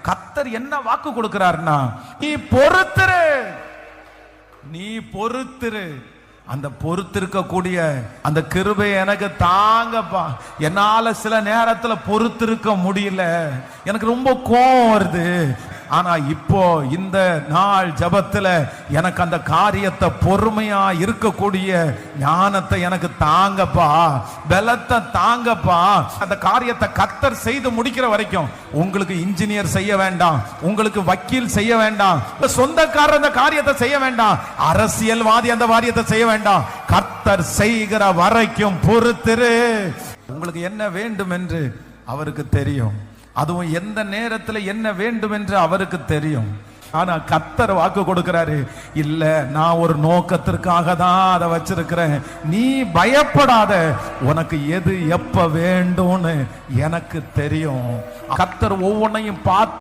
கர்த்தர் என்ன வாக்கு கொடுக்கிறார்னா, நீ பொறுத்திரு, நீ பொறுத்திரு. அந்த பொறுத்திருக்க கூடிய அந்த கிருபை எனக்கு தாங்கப்பா. என்னால சில நேரத்துல பொறுத்திருக்க முடியல, எனக்கு ரொம்ப கோபம் வருது. ஆனா இப்போ இந்த நாள் ஜபத்துல எனக்கு அந்த காரியத்தை பொறுமையா இருக்கக்கூடிய ஞானத்தை எனக்கு தாங்கப்பா, பலத்தை தாங்கப்பா. அந்த காரியத்தை கர்த்தர் செய்து முடிக்கிற வரைக்கும் உங்களுக்கு இன்ஜினியர் செய்ய வேண்டாம், உங்களுக்கு வக்கீல் செய்ய வேண்டாம், சொந்தக்காரர் அந்த காரியத்தை செய்ய வேண்டாம், அரசியல்வாதி அந்த காரியத்தை செய்ய வேண்டாம். கர்த்தர் செய்கிற வரைக்கும் பொறுத்திரு. உங்களுக்கு என்ன வேண்டும் என்று அவருக்கு தெரியும். அதுவும் எந்த நேரத்தில் என்ன வேண்டும் என்று அவருக்கு தெரியும். ஆனா கர்த்தர் வாக்கு கொடுக்கிறாரு, இல்ல நான் ஒரு நோக்கத்திற்காக தான் அதை வச்சிருக்கிறேன், நீ பயப்படாத, உனக்கு எது எப்ப வேண்டும்னு எனக்கு தெரியும். கர்த்தர் ஒவ்வொன்னையும் பார்த்து